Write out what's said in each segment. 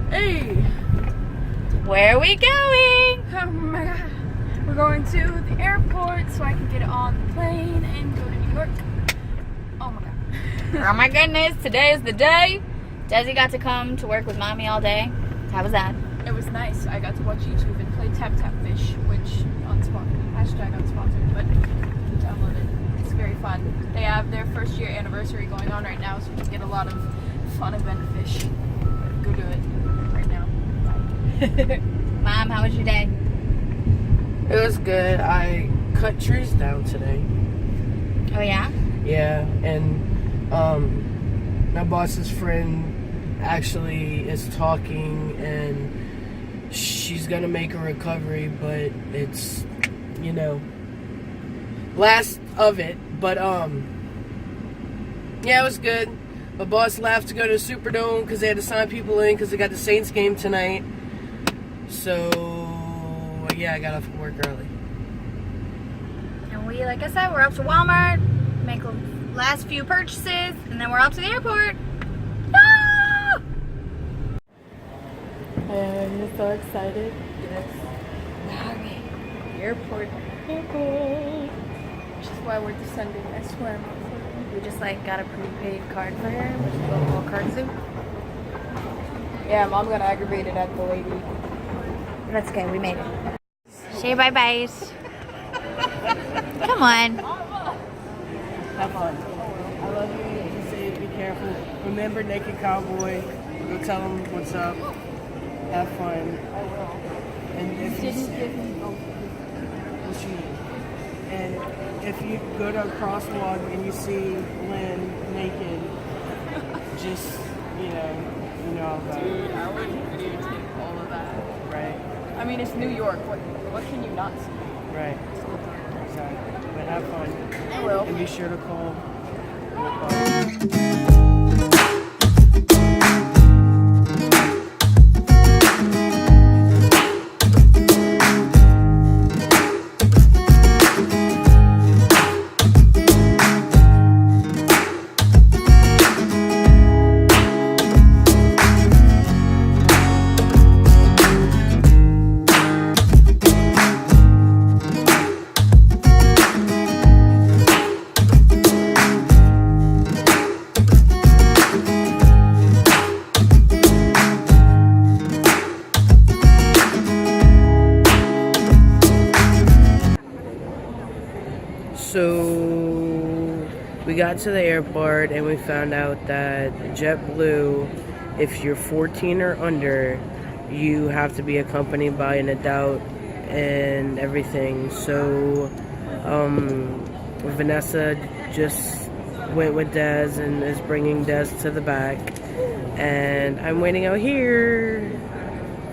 Hey! Where are we going? Oh my god. We're going to the airport so I can get on the plane and go to New York. Oh my god. Oh my goodness, today is the day. Desi got to come to work with mommy all day. How was that? It was nice. I got to watch YouTube and play Tap Tap Fish, which unsponsored, but download it. It's very fun. They have their first year anniversary going on right now, so we can get a lot of fun event fish. Go do it right now. Bye. Mom, how was your day? It was good. I cut trees down today. Oh yeah? Yeah, and my boss's friend actually is talking, and she's gonna make a recovery, but it's, you know, last of it. But yeah, it was good. My boss left to go to the Superdome because they had to sign people in because they got the Saints game tonight. So yeah, I got off work early. And we, like I said, we're up to Walmart, make the last few purchases, and then we're off to the airport. Ah! I'm so excited. Yes. Alright. Airport. Which is why we're descending. I swear I'm not flirting. We just got a prepaid card for her, which is a little card soup. Yeah, Mom got aggravated at the lady. That's okay, we made it. Say bye-byes. Come on. Have fun. I love you. Be safe. Be careful. Remember, Naked Cowboy. Go tell them what's up. Have fun. I will. And if you and if you go to a crosswalk and you see Lynn naked, just you know about Dude, it. I would videotape all of that. Right. I mean, it's New York. What can you not see? Right. Exactly. But have fun. I will. And be sure to call. So we got to the airport and we found out that JetBlue, if you're 14 or under, you have to be accompanied by an adult and everything. So Vanessa just went with Des and is bringing Des to the back, and I'm waiting out here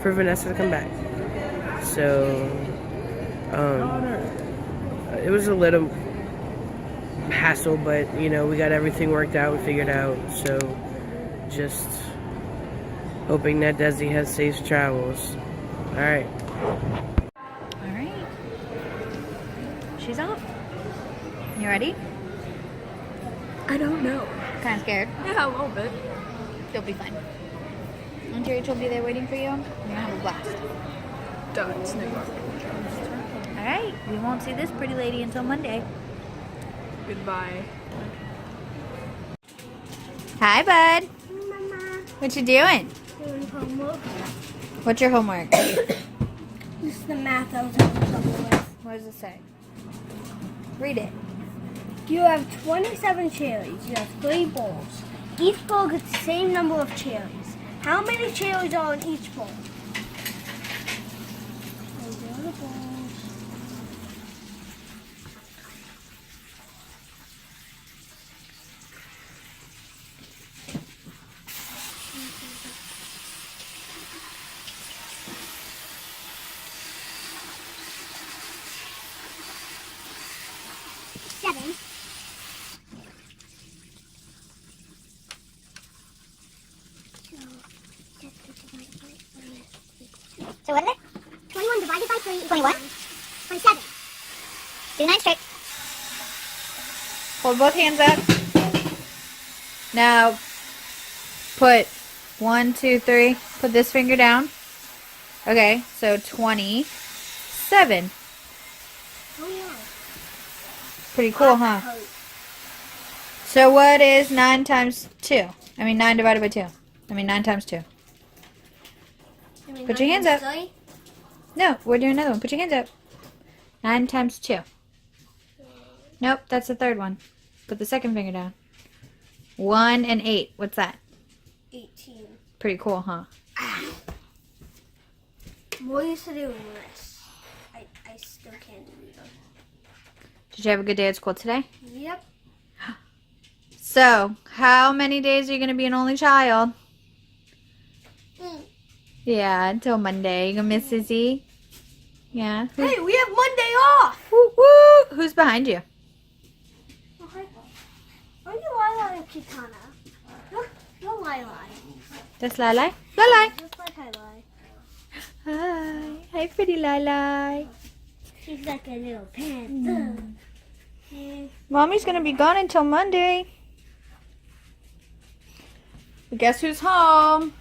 for Vanessa to come back. So it was a little hassle, but you know, we got everything worked out, we figured out. So just hoping that Desi has safe travels. Alright. Alright. She's off. You ready? I don't know. Kind of scared. Yeah, a little bit. You'll be fine. Auntie Rachel will be there waiting for you. You're gonna have a blast. Duh, it's New York. Alright, we won't see this pretty lady until Monday. Goodbye. Hi, bud. Mama, What you doing? doing homework. What's your homework? This is the math I was having trouble with. What does it say? Read it. You have 27 cherries. You have 3 bowls. Each bowl gets the same number of cherries. How many cherries are in each bowl? Those are the bowls. Seven. So what is it? 21 divided by 3 is 21? 27. Do 9 straight. Hold both hands up. Now, put 1, 2, 3. Put this finger down. Okay, so 27. Oh yeah. Pretty cool, huh? So what is 9 times 2? I mean 9 divided by 2. I mean 9 times 2. Put your hands up. No, we're doing another one. Put your hands up. 9 times 2. Nope, that's the third one. Put the second finger down. 1 and 8. What's that? 18. Pretty cool, huh? More used to doing this. I still can't do it. Did you have a good day at school today? Yep. So, how many days are you going to be an only child? Yeah, until Monday. You going to miss Sissy? Yeah. Hey, we have Monday off. Woo, woo. Who's behind you? Are you Lila or Kitana? Look, you're Lila. That's Lala. Lala. Just like I lie. Hi. Hi, pretty Lala. She's like a little panther. Mommy's going to be gone until Monday. But guess who's home?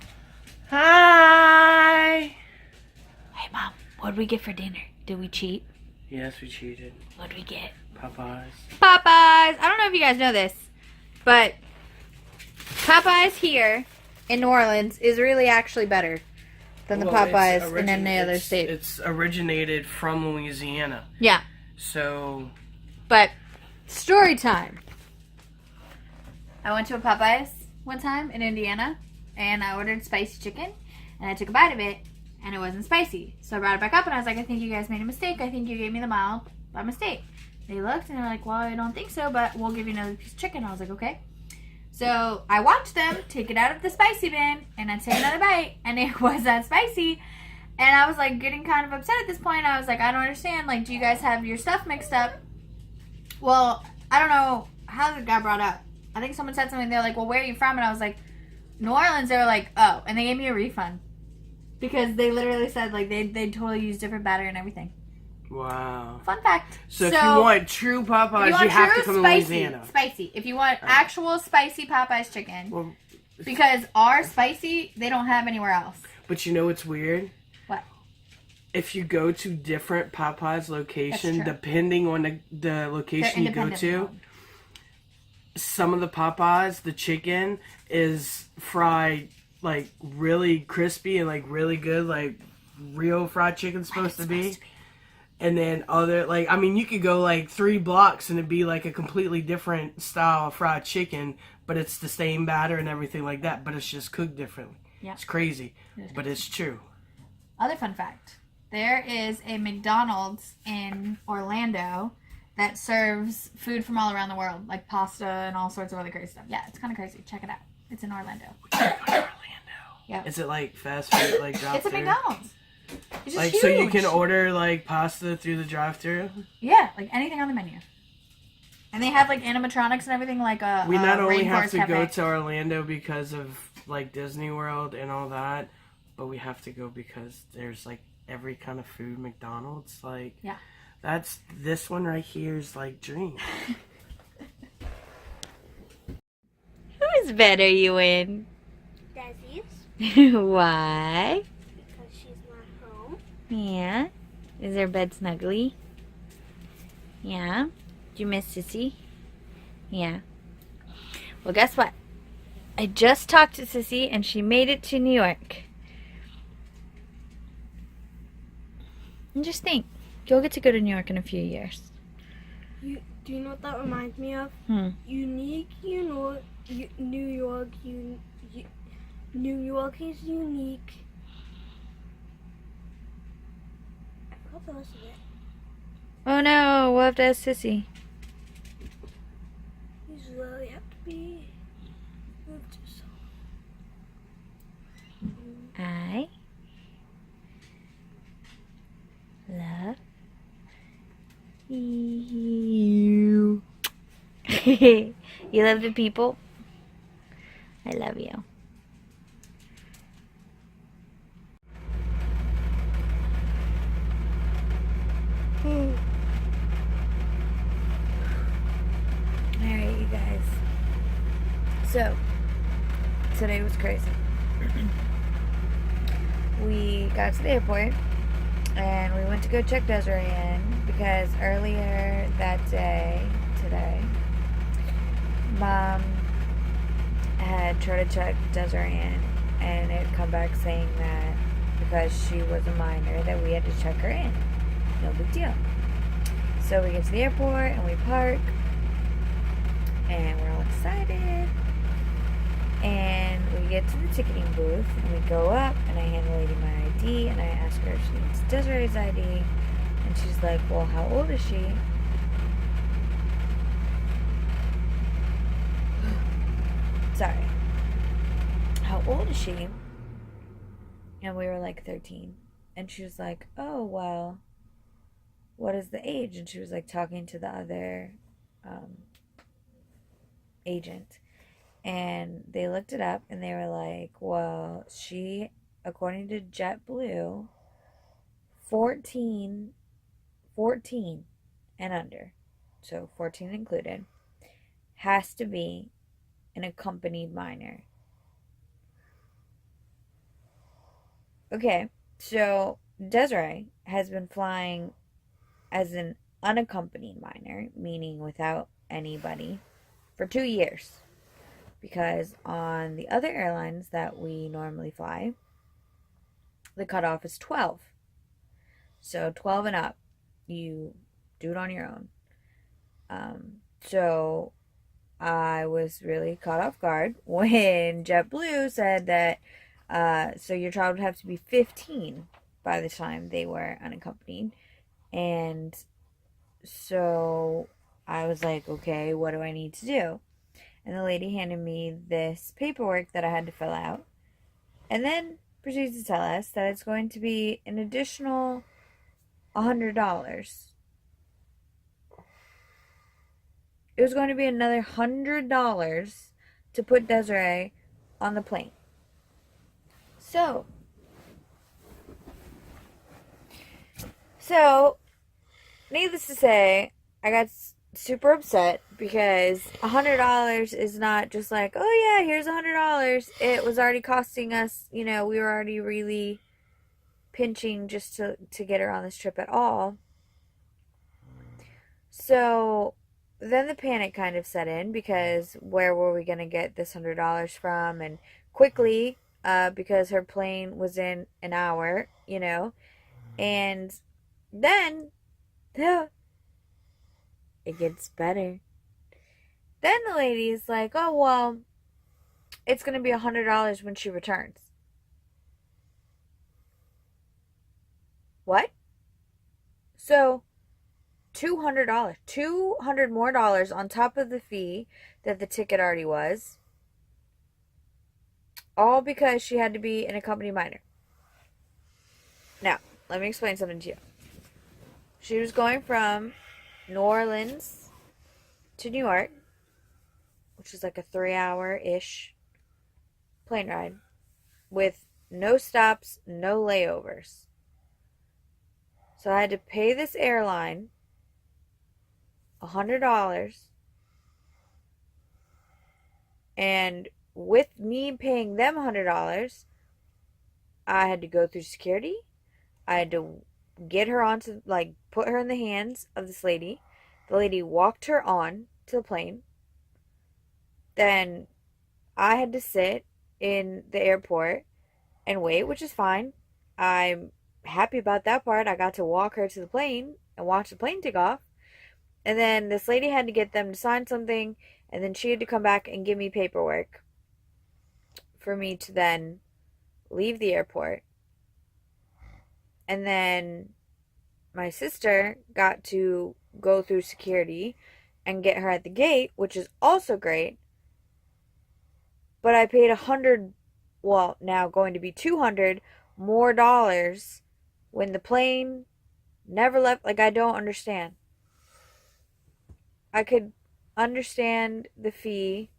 Hi. Hey, Mom. What did we get for dinner? Did we cheat? Yes, we cheated. What did we get? Popeyes. Popeyes. I don't know if you guys know this, but Popeyes here in New Orleans is really actually better than the Popeyes in any other state. It's originated from Louisiana. Yeah. So, But story time. I went to a Popeyes one time in Indiana, and I ordered spicy chicken, and I took a bite of it, and it wasn't spicy. So I brought it back up, and I was like, I think you guys made a mistake. I think you gave me the mild by mistake. They looked, and they're like, well, I don't think so, but we'll give you another piece of chicken. I was like, okay. So I watched them take it out of the spicy bin, and I take another bite, and it was that spicy. And I was like getting kind of upset at this point. I was like, I don't understand. Like, do you guys have your stuff mixed up? Well, I don't know how it got brought up. I think someone said something. They're like, well, where are you from? And I was like, New Orleans. They were like, oh. And they gave me a refund. Because they literally said, like, they totally use different batter and everything. wow. Fun fact. So if you want true Popeyes, you have to come to Louisiana. Spicy. If you want actual spicy Popeyes chicken. Well, Because our spicy, they don't have anywhere else. but you know what's weird? What? If you go to different Popeyes location, That's true. depending on the location you go to, some of the Popeyes, the chicken is fried like really crispy and like really good, like real fried chicken's supposed to be. And then other, like, I mean, you could go like 3 blocks and it'd be like a completely different style of fried chicken, but it's the same batter and everything like that, but it's just cooked differently. Yeah. It's crazy, but it's true. Other fun fact. There is a McDonald's in Orlando that serves food from all around the world, like pasta and all sorts of other crazy stuff. Yeah, it's kind of crazy. Check it out. It's in Orlando. Orlando. Yeah. Is it like fast food, like drive-thru? It's a McDonald's. It's just Like, huge. so you can order like pasta through the drive-thru? Yeah, like anything on the menu. And they have like animatronics and everything, like a We not only have Rainforest to Cafe. go to Orlando because of like Disney World and all that, but we have to go because there's like every kind of food McDonald's. Like, Yeah. that's this one right here is like dream. Whose bed are you in? Desi's, Why? because she's not home. Yeah. Is her bed snuggly? Yeah. Did you miss Sissy? Yeah. Well, guess what? I just talked to Sissy and she made it to New York. And just think, you'll get to go to New York in a few years. Do you know what that reminds me of? Unique, New York, New York is unique. I forgot the rest of it. Oh no, we'll have to ask Sissy. These really have to be moved to some. I love you. You love the people? I love you. Alright, you guys. So, today was crazy. we got to the airport and we went to go check Desiree in because earlier that day, today, Mom had tried to check Desiree in and it had come back saying that because she was a minor that we had to check her in. No big deal. So we get to the airport and we park and we're all excited. And we get to the ticketing booth and we go up and I hand the lady my ID and I ask her if she needs Desiree's ID. And she's like, well, how old is she? Sorry. How old is she? And we were like 13. And she was like, oh, well, what is the age? And she was like talking to the other agent. And they looked it up and they were like, well, she, according to JetBlue, 14 and under, so 14 included, has to be an accompanied minor. Okay, so Desiree has been flying as an unaccompanied minor, meaning without anybody, for 2 years. Because on the other airlines that we normally fly, the cutoff is 12. So 12 and up, you do it on your own. So I was really caught off guard when JetBlue said that so your child would have to be 15 by the time they were unaccompanied. And so I was like, okay, what do I need to do? And the lady handed me this paperwork that I had to fill out. And then proceeds to tell us that it's going to be an additional $100. It was going to be another $100 to put Desiree on the plane. So, needless to say, I got super upset because $100 is not just like, oh yeah, here's $100. It was already costing us, we were already really pinching just to get her on this trip at all. So then the panic kind of set in because where were we going to get this $100 from? And quickly, because her plane was in an hour, and then it gets better. Then the lady's like, oh, well, it's going to be $100 when she returns. What? So, $200. $200 more on top of the fee that the ticket already was. All because she had to be an accompanied minor. Now, let me explain something to you. She was going from New Orleans to New York, which is like a 3-hour-ish plane ride with no stops, no layovers. So I had to pay this airline $100, and with me paying them $100, I had to go through security. I had to get her onto, put her in the hands of this lady. The lady walked her on to the plane. Then I had to sit in the airport and wait, which is fine. I'm happy about that part. I got to walk her to the plane and watch the plane take off. And then this lady had to get them to sign something, and then she had to come back and give me paperwork for me to then leave the airport. And then my sister got to go through security and get her at the gate, which is also great. But I paid $100, well, now going to be $200 more when the plane never left. I don't understand. I could understand the fee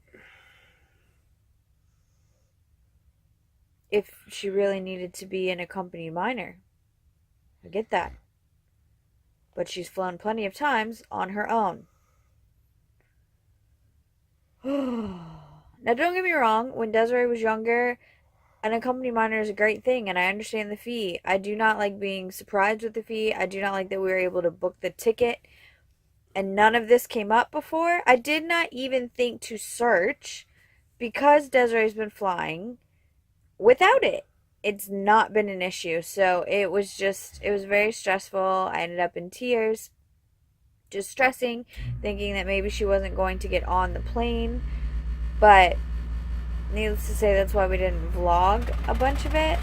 if she really needed to be an accompanied minor. I get that. But she's flown plenty of times on her own. Now, don't get me wrong. When Desiree was younger, an accompanying monitor is a great thing, and I understand the fee. I do not like being surprised with the fee. I do not like that we were able to book the ticket and none of this came up before. I did not even think to search because Desiree's been flying without it. It's not been an issue. So it was very stressful. I ended up in tears, just stressing, thinking that maybe she wasn't going to get on the plane. But needless to say, that's why we didn't vlog a bunch of it,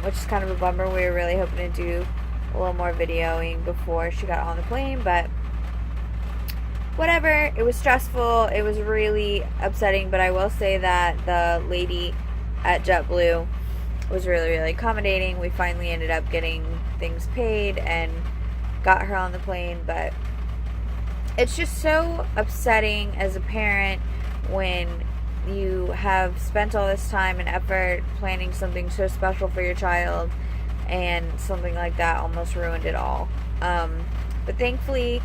which is kind of a bummer. We were really hoping to do a little more videoing before she got on the plane, but whatever. It was stressful. It was really upsetting, but I will say that the lady at JetBlue was really, really accommodating. We finally ended up getting things paid and got her on the plane, but it's just so upsetting as a parent when you have spent all this time and effort planning something so special for your child and something like that almost ruined it all. But thankfully,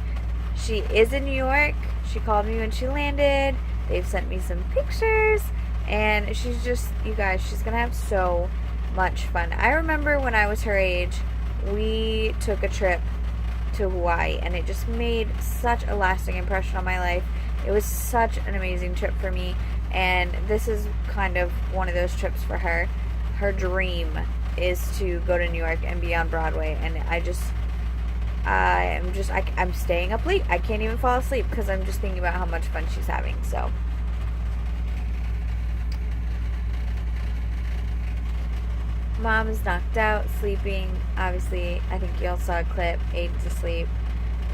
she is in New York. She called me when she landed. They've sent me some pictures, and she's just, you guys, she's gonna have so much fun. I remember when I was her age, we took a trip to Hawaii, and it just made such a lasting impression on my life. It was such an amazing trip for me, and this is kind of one of those trips for her. Her dream is to go to New York and be on Broadway, and I'm staying up late. I can't even fall asleep because I'm just thinking about how much fun she's having. So Mom is knocked out, sleeping. Obviously, I think you all saw a clip. Aiden's asleep.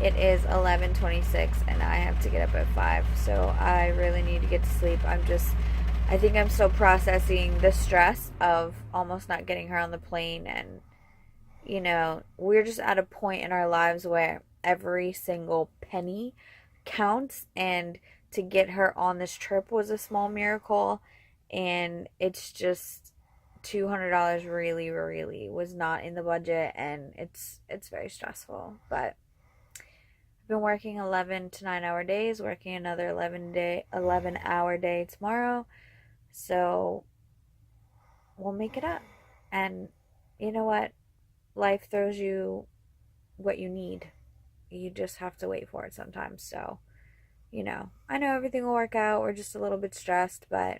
It is 11:26 and I have to get up at 5. So I really need to get to sleep. I think I'm still processing the stress of almost not getting her on the plane, and you know, we're just at a point in our lives where every single penny counts, and to get her on this trip was a small miracle, and it's just $200 really, really was not in the budget, and it's very stressful. But I've been working 11 to 9 hour days, working another 11 hour day tomorrow, so we'll make it up. And you know what? Life throws you what you need. You just have to wait for it sometimes. So, you know, I know everything will work out. We're just a little bit stressed, but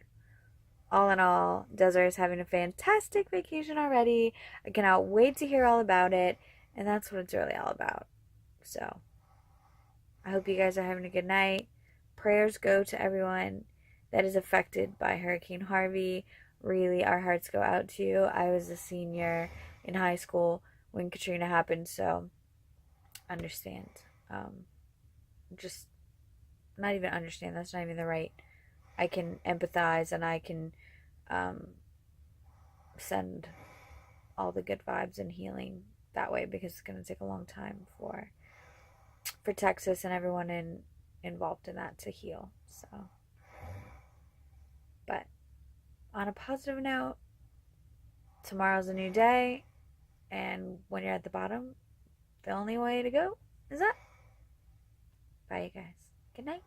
all in all, Desiree's having a fantastic vacation already. I cannot wait to hear all about it, and that's what it's really all about. So, I hope you guys are having a good night. Prayers go to everyone that is affected by Hurricane Harvey. Really, our hearts go out to you. I was a senior in high school when Katrina happened, so understand. Just not even understand. That's not even the right. I can empathize, and I can send all the good vibes and healing that way, because it's going to take a long time for Texas and everyone involved in that to heal. So, but on a positive note, tomorrow's a new day, and when you're at the bottom, the only way to go is up. Bye, you guys. Good night.